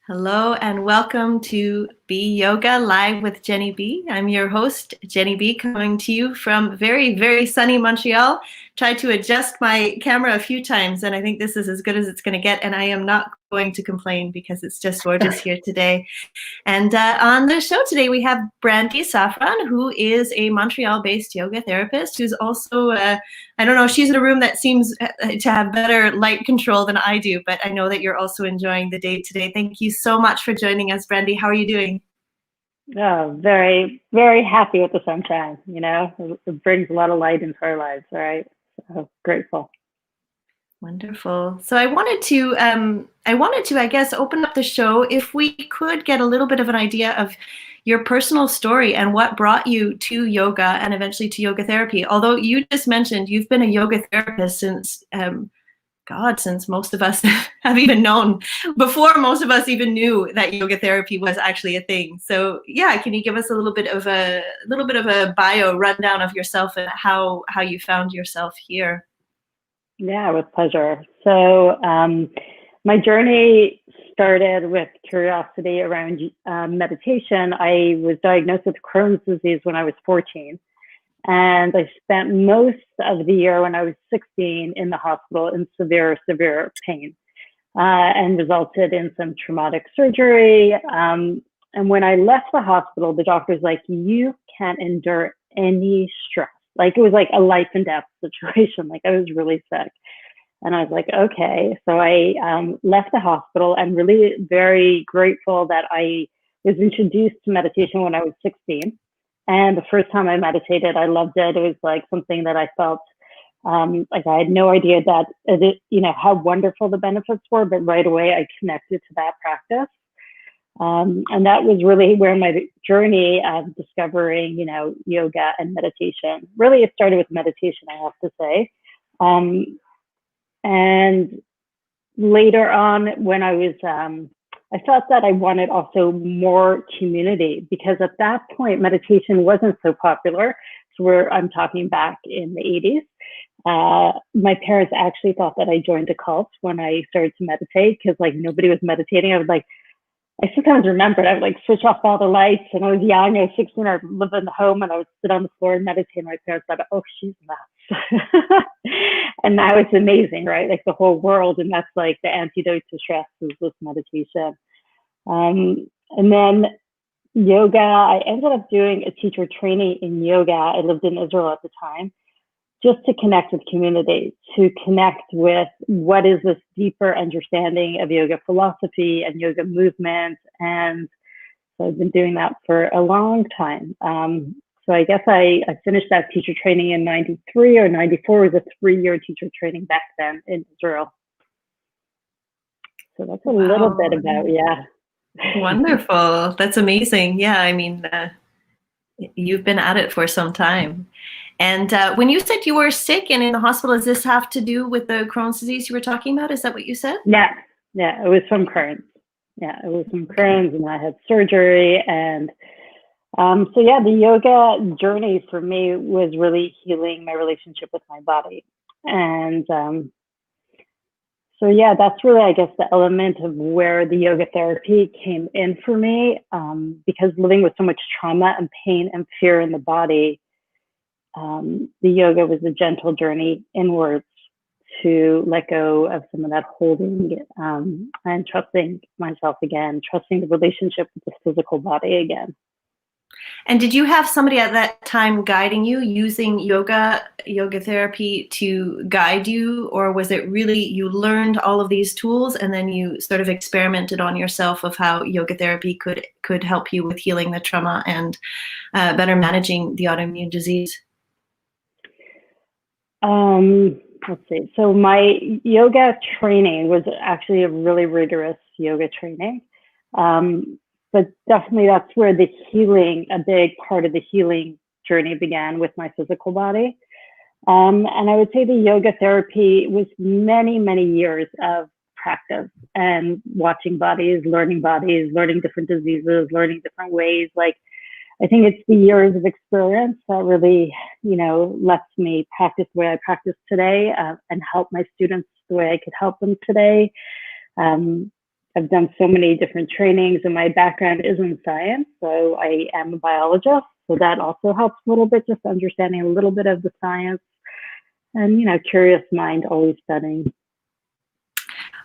Hello and welcome to Be Yoga Live with Jenny B. I'm your host, Jenny B, coming to you from very, very sunny Montreal. Tried to adjust my camera a few times, and I think this is as good as it's going to get, and I am not going to complain because it's just gorgeous here today. And on the show today, we have Brandee Safran, who is a Montreal-based yoga therapist who's also, I don't know, she's in a room that seems to have better light control than I do, but I know that you're also enjoying the day today. Thank you so much for joining us, Brandee. How are you doing? Oh, very, very happy with the sunshine. You know, it brings a lot of light into our lives, right? So grateful. Wonderful. So I wanted to, I guess, open up the show if we could get a little bit of an idea of your personal story and what brought you to yoga and eventually to yoga therapy. Although you just mentioned you've been a yoga therapist since, since most of us have even known, before most of us even knew that yoga therapy was actually a thing. So yeah, can you give us a little bit of a bio rundown of yourself and how you found yourself here? Yeah, with pleasure. So my journey started with curiosity around meditation. I was diagnosed with Crohn's disease when I was 14. And I spent most of the year when I was 16 in the hospital in severe, severe pain and resulted in some traumatic surgery. And when I left the hospital, the doctor's like, you can't endure any stress. Like it was like a life and death situation. Like I was really sick. And I was like, okay. So I left the hospital and really very grateful that I was introduced to meditation when I was 16. And the first time I meditated, I loved it. It was like something that I felt like I had no idea that how wonderful the benefits were, but right away I connected to that practice. And that was really where my journey of discovering, yoga and meditation. Really, it started with meditation, I have to say. And later on, when I felt that I wanted also more community because at that point, meditation wasn't so popular. So I'm talking back in the 80s. My parents actually thought that I joined a cult when I started to meditate because like nobody was meditating. I sometimes remembered I would like switch off all the lights, and I was young. I was 16. I lived in the home, and I would sit on the floor and meditate. And my parents thought, "Oh, she's nuts." And now it's amazing, right? Like the whole world, and that's like the antidote to stress is this meditation. And then yoga. I ended up doing a teacher training in yoga. I lived in Israel at the time, just to connect with community, to connect with what is this deeper understanding of yoga philosophy and yoga movement. And so I've been doing that for a long time. So I guess I finished that teacher training in 93 or 94. It was a 3-year teacher training back then in Israel. So that's a little bit about, yeah. Wonderful. That's amazing. Yeah, I mean, you've been at it for some time. And when you said you were sick and in the hospital, does this have to do with the Crohn's disease you were talking about? Is that what you said? Yeah, it was from Crohn's. Yeah, it was from Crohn's, and I had surgery. And so yeah, the yoga journey for me was really healing my relationship with my body. And so yeah, that's really, I guess, the element of where the yoga therapy came in for me, because living with so much trauma and pain and fear in the body, the yoga was a gentle journey inwards to let go of some of that holding and trusting myself again, trusting the relationship with the physical body again. And did you have somebody at that time guiding you, using yoga therapy to guide you, or was it really you learned all of these tools and then you sort of experimented on yourself of how yoga therapy could help you with healing the trauma and better managing the autoimmune disease? Let's see. So my yoga training was actually a really rigorous yoga training. But definitely that's where the healing, a big part of the healing journey began with my physical body. And I would say the yoga therapy was many, many years of practice and watching bodies, learning different diseases, learning different ways. Like, I think it's the years of experience that really, lets me practice the way I practice today and help my students the way I could help them today. I've done so many different trainings, and my background is in science, so I am a biologist. So that also helps a little bit, just understanding a little bit of the science, and curious mind, always studying.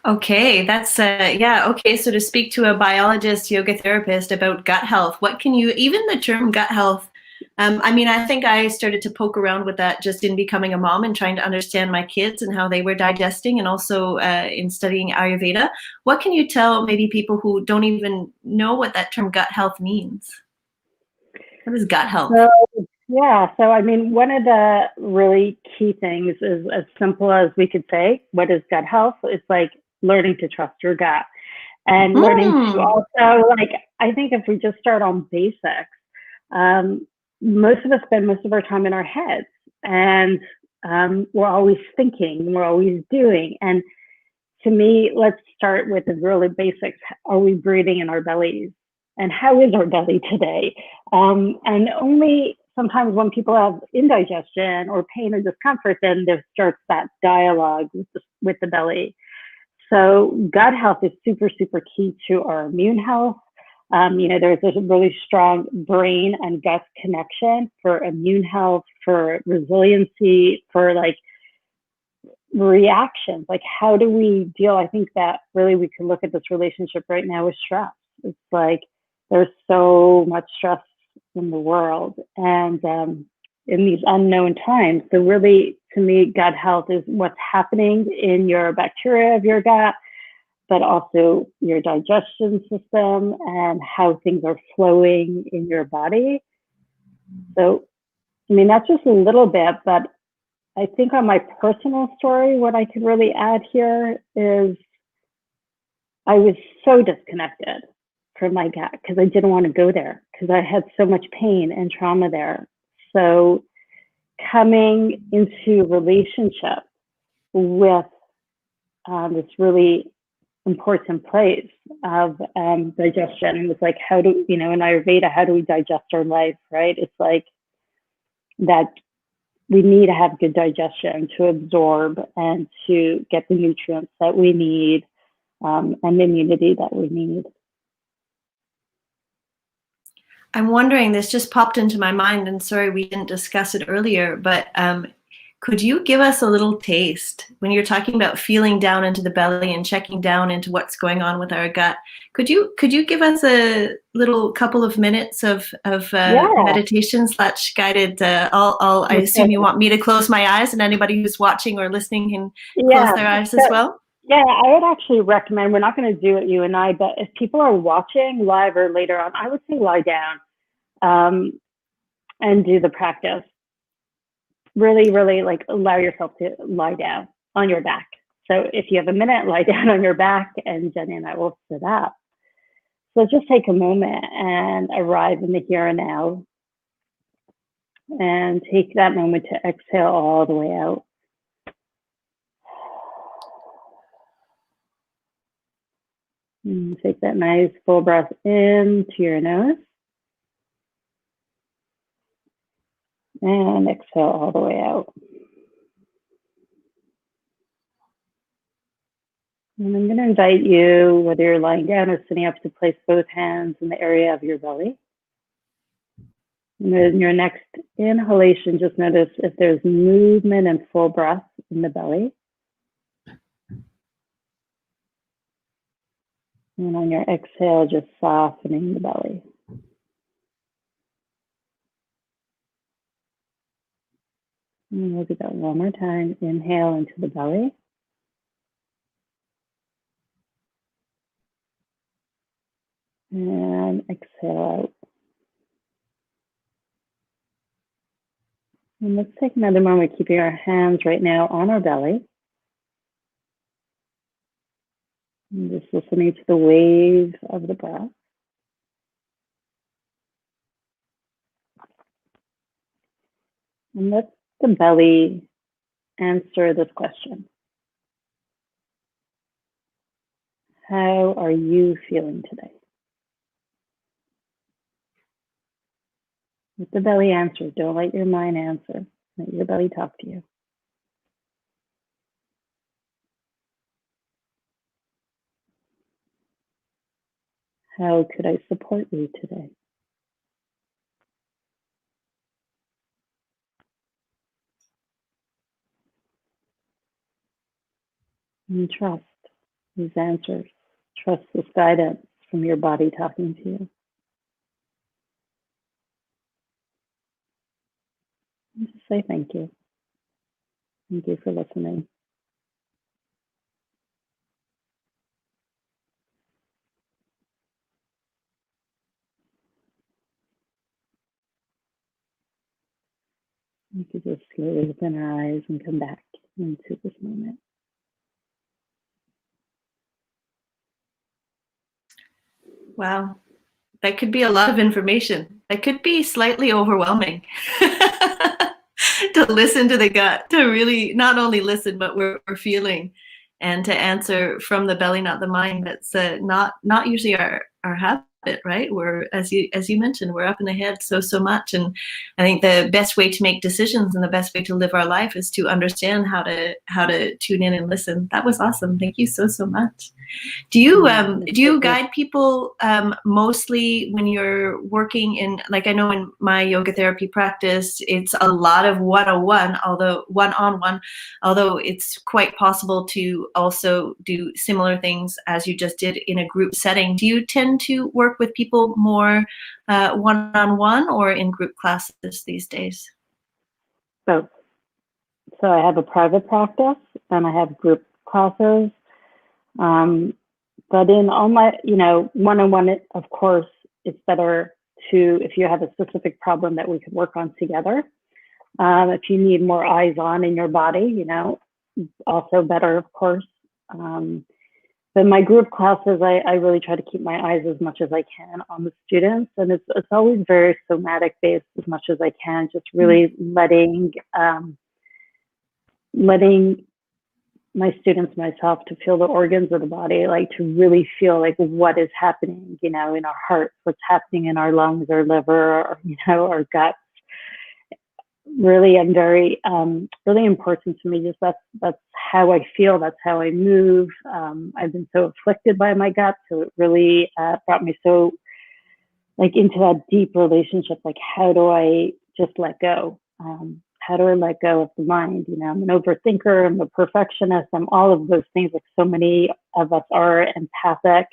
Okay, that's yeah. Okay, so to speak to a biologist, yoga therapist about gut health, what can you, even the term gut health? I mean, I think I started to poke around with that just in becoming a mom and trying to understand my kids and how they were digesting, and also in studying Ayurveda. What can you tell maybe people who don't even know what that term gut health means? What is gut health? So I mean, one of the really key things is as simple as we could say, what is gut health? It's like learning to trust your gut and learning to also, like, I think if we just start on basics, most of us spend most of our time in our heads, and we're always thinking, we're always doing. And to me, let's start with the really basics. Are we breathing in our bellies? And how is our belly today? And only sometimes when people have indigestion or pain or discomfort, then there starts that dialogue with the belly. So gut health is super, super key to our immune health. There's a really strong brain and gut connection for immune health, for resiliency, for like reactions. Like, how do we deal? I think that really we can look at this relationship right now with stress. It's like there's so much stress in the world, and in these unknown times. So really, to me, gut health is what's happening in your bacteria of your gut, but also your digestion system and how things are flowing in your body. So, I mean, that's just a little bit, but I think on my personal story, what I could really add here is I was so disconnected from my gut because I didn't want to go there because I had so much pain and trauma there. So coming into relationship with this really important place of digestion, and it's like, how do, in Ayurveda, how do we digest our life, right? It's like that we need to have good digestion to absorb and to get the nutrients that we need, and the immunity that we need. I'm wondering, this just popped into my mind, and sorry we didn't discuss it earlier, but could you give us a little taste when you're talking about feeling down into the belly and checking down into what's going on with our gut? Could you give us a little couple of minutes of meditation / guided? I assume you want me to close my eyes, and anybody who's watching or listening can close their eyes as well. Yeah, I would actually recommend, we're not going to do it, you and I, but if people are watching live or later on, I would say lie down and do the practice. Really, really like allow yourself to lie down on your back. So if you have a minute, lie down on your back, and Jenny and I will sit up. So just take a moment and arrive in the here and now, and take that moment to exhale all the way out. And take that nice full breath in to your nose, and exhale all the way out. And I'm going to invite you, whether you're lying down or sitting up, to place both hands in the area of your belly. And then your next inhalation, just notice if there's movement and full breath in the belly. And on your exhale, just softening the belly. And we'll do that one more time. Inhale into the belly. And exhale out. And let's take another moment, keeping our hands right now on our belly. And just listening to the wave of the breath. And let the belly answer this question. How are you feeling today? Let the belly answer. Don't let your mind answer. Let your belly talk to you. How could I support you today? And trust these answers. Trust this guidance from your body talking to you. And just say thank you. Thank you for listening. We could just slowly open our eyes and come back into this moment. Wow. That could be a lot of information. That could be slightly overwhelming to listen to the gut, to really not only listen, but we're feeling, and to answer from the belly, not the mind. That's not usually our habit, right? We're, as you mentioned, we're up in the head so much. And I think the best way to make decisions and the best way to live our life is to understand how to tune in and listen. That was awesome. Thank you so much. Do you guide people mostly when you're working in, like, I know in my yoga therapy practice, it's a lot of one-on-one, although it's quite possible to also do similar things as you just did in a group setting. Do you tend to work with people more one-on-one or in group classes these days? Both. So I have a private practice and I have group classes. But in all my, one-on-one, of course, it's better to, if you have a specific problem that we could work on together. If you need more eyes on in your body, also better, of course. But my group classes, I really try to keep my eyes as much as I can on the students. And it's always very somatic based as much as I can, just really letting my students, myself, to feel the organs of the body, like to really feel like what is happening, in our hearts, what's happening in our lungs, our liver, or, our guts. Really, I'm very, really important to me. Just that's how I feel. That's how I move. I've been so afflicted by my gut, so it really brought me so into that deep relationship. Like, how do I just let go? How do I let go of the mind? I'm an overthinker, I'm a perfectionist, I'm all of those things, like so many of us are empathic.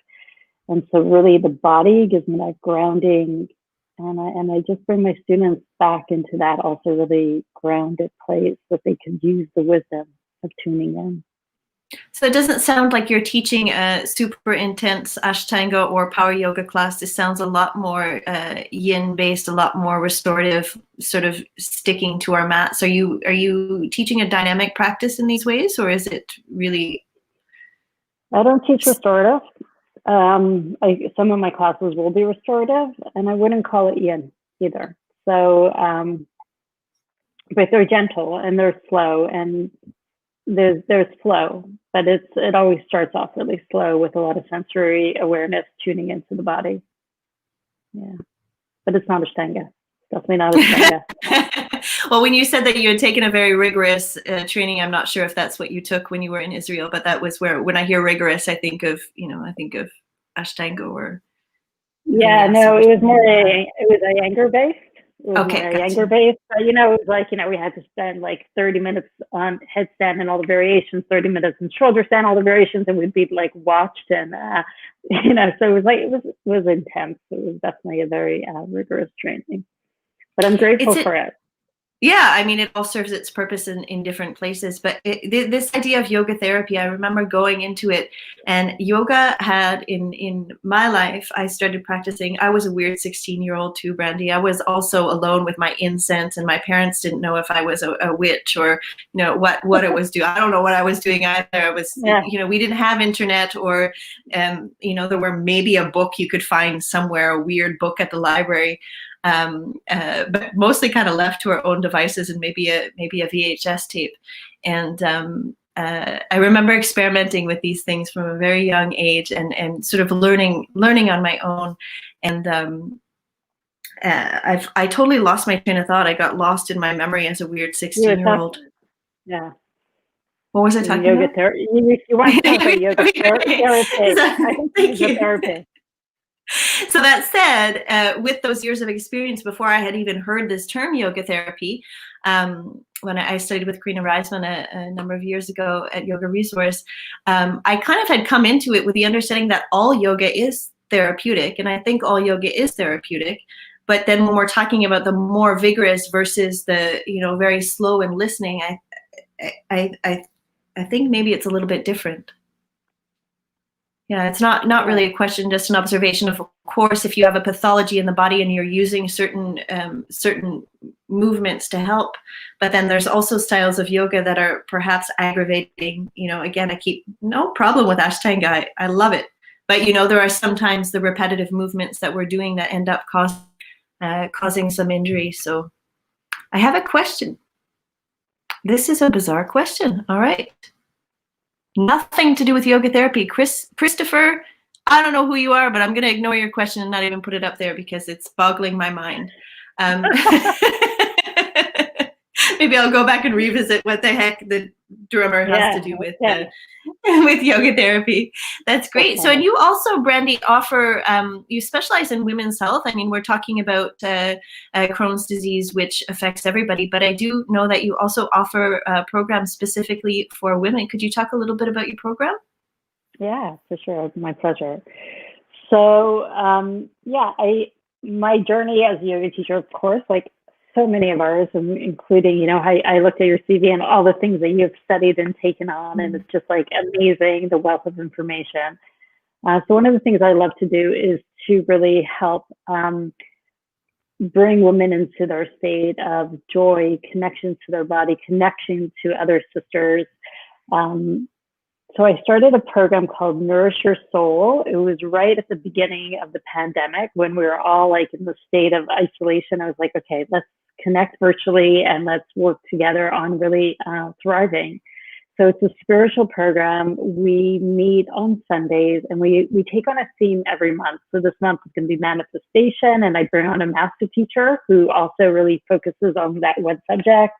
And so really the body gives me that grounding. And I just bring my students back into that also really grounded place that they can use the wisdom of tuning in. So it doesn't sound like you're teaching a super intense Ashtanga or power yoga class. This sounds a lot more yin based, a lot more restorative, sort of sticking to our mats. Are you teaching a dynamic practice in these ways, or is it really? I don't teach restorative. Some of my classes will be restorative, and I wouldn't call it yin either. So, but they're gentle and they're slow, and there's flow, but it always starts off really slow with a lot of sensory awareness, tuning into the body. Yeah, but it's not Ashtanga. Definitely not Ashtanga. Well, when you said that you had taken a very rigorous training, I'm not sure if that's what you took when you were in Israel, but that was where, when I hear rigorous, I think of Ashtanga or. Yeah, no, it was Iyengar based. Okay, Iyengar based. But, it was like, we had to spend like 30 minutes on headstand and all the variations, 30 minutes on shoulder stand, all the variations, and we'd be like watched and, so it was intense. It was definitely a very rigorous training, but I'm grateful for it. Yeah, I mean, it all serves its purpose in different places. But this idea of yoga therapy, I remember going into it, and yoga had in my life, I started practicing. I was a weird 16-year-old too, Brandee. I was also alone with my incense, and my parents didn't know if I was a witch or what it was doing. I don't know what I was doing either. I was, we didn't have internet, or there were maybe a book you could find somewhere, a weird book at the library. But mostly kind of left to our own devices and maybe a VHS tape. And I remember experimenting with these things from a very young age and sort of learning on my own. And I totally lost my train of thought. I got lost in my memory as a weird 16-year-old. Yeah. What was I talking about? You weren't talking about yoga therapy. I think it was a therapist. So that said, with those years of experience, before I had even heard this term yoga therapy, when I studied with Karina Reisman a number of years ago at Yoga Resource, I kind of had come into it with the understanding that all yoga is therapeutic, and I think all yoga is therapeutic. But then when we're talking about the more vigorous versus the very slow and listening, I think maybe it's a little bit different. Yeah, it's not really a question, just an observation. Of course, if you have a pathology in the body and you're using certain movements to help, but then there's also styles of yoga that are perhaps aggravating. Again, I keep no problem with Ashtanga. I love it, but there are sometimes the repetitive movements that we're doing that end up causing some injury. So, I have a question. This is a bizarre question. All right. Nothing to do with yoga therapy. Christopher, I don't know who you are, but I'm going to ignore your question and not even put it up there because it's boggling my mind. Maybe I'll go back and revisit what the heck the drummer has to do with with yoga therapy. That's great. Okay. So, and you also, Brandee, offer, you specialize in women's health. I mean, we're talking about Crohn's disease, which affects everybody, but I do know that you also offer programs specifically for women. Could you talk a little bit about your program? Yeah, for sure. My pleasure. So, my journey as a yoga teacher, of course, like so many of ours, including, I looked at your CV and all the things that you've studied and taken on, and it's just like amazing, the wealth of information. So one of the things I love to do is to really help bring women into their state of joy, connection to their body, connection to other sisters. So I started a program called Nourish Your Soul. It was right at the beginning of the pandemic when we were all like in the state of isolation. I was like, okay, let's connect virtually and let's work together on really thriving. So it's a spiritual program. We meet on Sundays and we take on a theme every month. So this month is going to be manifestation, and I bring on a master teacher who also really focuses on that one subject.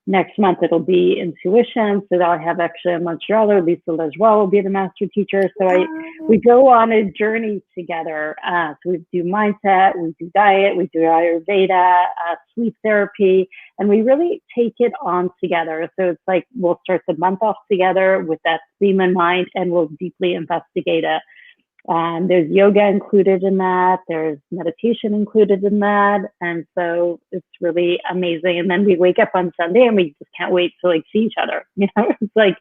Next month, it'll be intuition. So I have actually in Montreal, or Lisa Lejoie will be the master teacher. So we go on a journey together. So we do mindset, we do diet, we do Ayurveda, sleep therapy, and we really take it on together. So it's like we'll start the month off together with that theme in mind, and we'll deeply investigate it. There's yoga included in that. There's meditation included in that. And so it's really amazing. And then we wake up on Sunday and we just can't wait to like see each other. It's like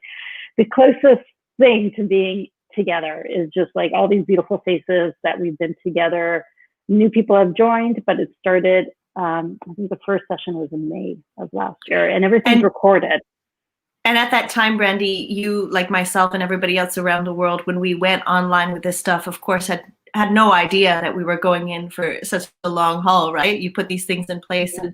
the closest thing to being together is just like all these beautiful faces that we've been together. New people have joined, but it started, I think the first session was in May of last year, and everything's recorded. And at that time, Brandee, you, like myself and everybody else around the world, when we went online with this stuff, of course, had no idea that we were going in for such a long haul, right? You put these things in place. Yeah.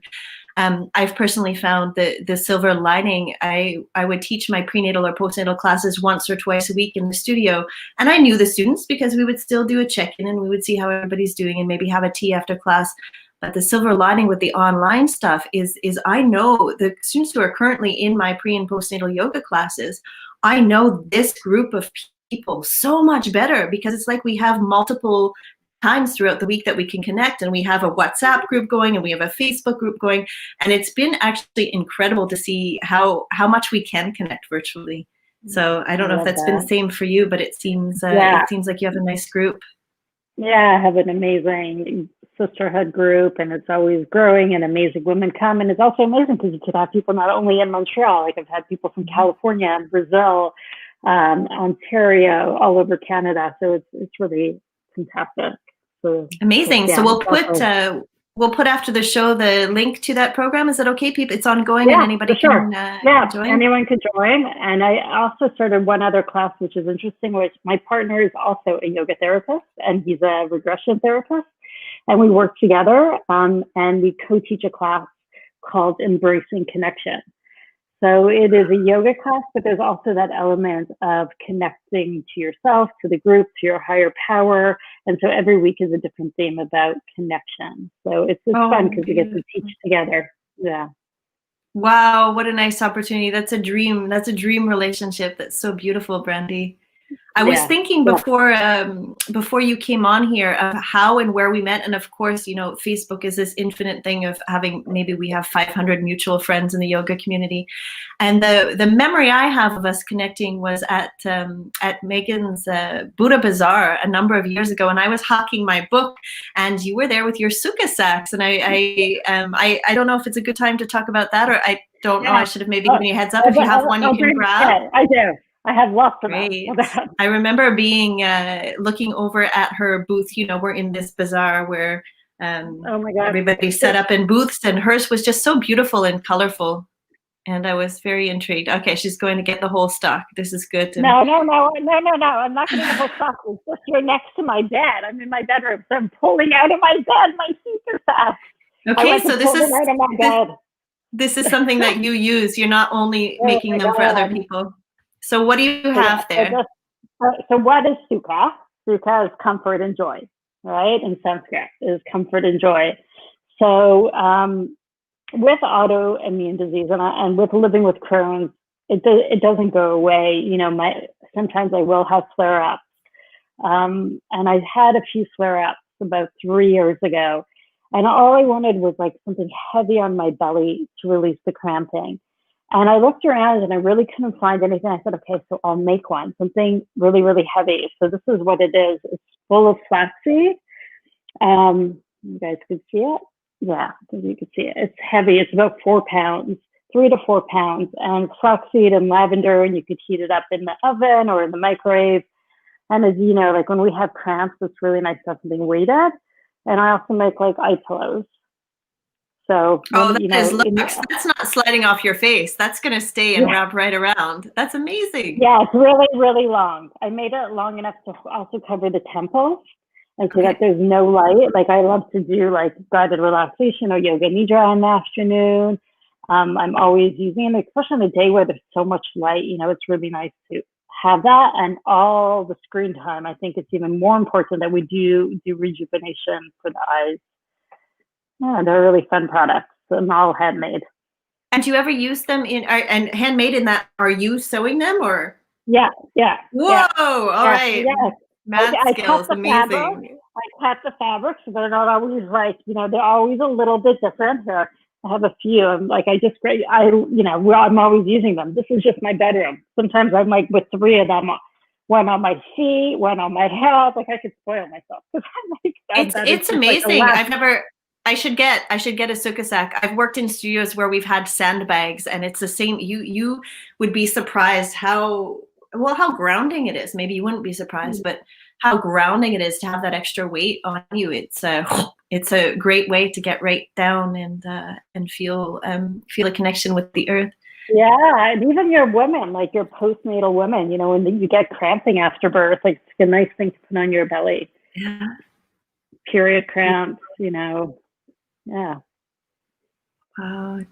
And I've personally found the silver lining. I would teach my prenatal or postnatal classes once or twice a week in the studio. And I knew the students because we would still do a check-in and we would see how everybody's doing and maybe have a tea after class. But the silver lining with the online stuff is I know the students who are currently in my pre and postnatal yoga classes, I know this group of people so much better because it's like we have multiple times throughout the week that we can connect, and we have a WhatsApp group going and we have a Facebook group going, and it's been actually incredible to see how much we can connect virtually. So I don't know if that's been the same for you, but it seems like you have a nice group. Yeah, I have an amazing sisterhood group, and it's always growing, and amazing women come. And it's also amazing because you could have people not only in Montreal, like I've had people from California and Brazil, Ontario, all over Canada. So it's really fantastic. So amazing. So we'll put after the show the link to that program. Is that okay, people? It's ongoing, and anybody can join. Anyone could join. And I also started one other class, which is interesting, which my partner is also a yoga therapist, and he's a regression therapist. And we work together, and we co-teach a class called Embracing Connection. So it is a yoga class, but there's also that element of connecting to yourself, to the group, to your higher power. And so every week is a different theme about connection. So it's fun because we get to teach together. Yeah. Wow, what a nice opportunity. That's a dream. That's a dream relationship. That's so beautiful, Brandee. I was thinking before you came on here of how and where we met, and of course, you know, Facebook is this infinite thing of having, maybe we have 500 mutual friends in the yoga community, and the memory I have of us connecting was at Megan's Buddha Bazaar a number of years ago, and I was hawking my book, and you were there with your sukha sacks, and I don't know if it's a good time to talk about that, or I don't know. I should have maybe given you a heads up. If you have one, you can grab. I do. I have lots of Great. them. I remember being looking over at her booth. You know, we're in this bazaar where oh my God, everybody's set up in booths, and hers was just so beautiful and colorful. And I was very intrigued. Okay, she's going to get the whole stock. This is good. No. I'm not getting the whole stock. It's just you're next to my bed. I'm in my bedroom, so I'm pulling out of my bed my super fast. Okay, so this is something that you use. You're not only making them for other people. So what do you have there? So what is sukha? Sukha is comfort and joy, right? In Sanskrit is comfort and joy. So with autoimmune disease and with living with Crohn's, it doesn't go away. You know, sometimes I will have flare-ups. And I had a few flare-ups about 3 years ago. And all I wanted was like something heavy on my belly to release the cramping. And I looked around and I really couldn't find anything. I said, okay, so I'll make one, something really, really heavy. So this is what it is. It's full of flaxseed. You guys can see it? Yeah, you can see it. It's heavy. It's about 4 pounds, 3 to 4 pounds. And flaxseed and lavender, and you could heat it up in the oven or in the microwave. And as you know, like when we have cramps, it's really nice to have something weighted. And I also make like eye pillows. So, that's not sliding off your face. That's going to stay and wrap right around. That's amazing. Yeah, it's really, really long. I made it long enough to also cover the temples, and so that there's no light. Like I love to do like guided relaxation or yoga nidra in the afternoon. I'm always using it, especially on a day where there's so much light. You know, it's really nice to have that, and all the screen time. I think it's even more important that we do rejuvenation for the eyes. Yeah, they're really fun products and all handmade. And do you ever use them and handmade in that? Are you sewing them or? Yeah. Whoa! All right. Yeah. Math skills, amazing. I cut the fabrics, so they're not always like, you know, they're always a little bit different. Here, I have a few. I'm like, I'm always using them. This is just my bedroom. Sometimes I'm like with 3 of them. One on my feet, one on my head. Like I could spoil myself. It's amazing. I should get a sukha sack. I've worked in studios where we've had sandbags, and it's the same. You would be surprised how grounding it is. Maybe you wouldn't be surprised, but how grounding it is to have that extra weight on you. It's a great way to get right down and feel a connection with the earth. Yeah, and even your women, like your postnatal women, you know, when you get cramping after birth, like it's a nice thing to put on your belly. Yeah. Period cramps, you know. Yeah.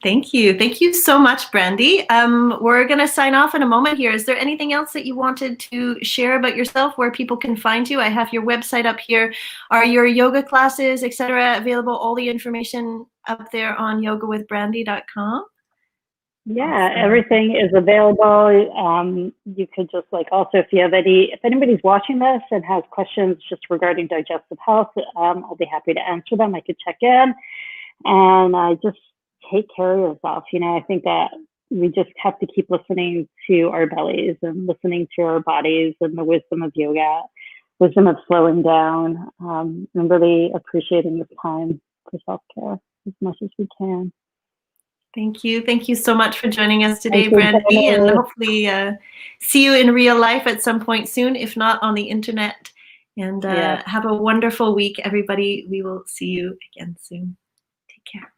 Thank you. Thank you so much, Brandee. We're going to sign off in a moment here. Is there anything else that you wanted to share about yourself, where people can find you? I have your website up here. Are your yoga classes, etc., available? All the information up there on yogawithbrandee.com? Yeah, awesome. Everything is available. You could just also, if anybody's watching this and has questions just regarding digestive health, I'll be happy to answer them. I could check in, and just take care of yourself. You know, I think that we just have to keep listening to our bellies and listening to our bodies and the wisdom of yoga, wisdom of slowing down, and really appreciating this time for self-care as much as we can. Thank you. Thank you so much for joining us today, Brandee, and hopefully see you in real life at some point soon, if not on the internet. And have a wonderful week, everybody. We will see you again soon. Take care.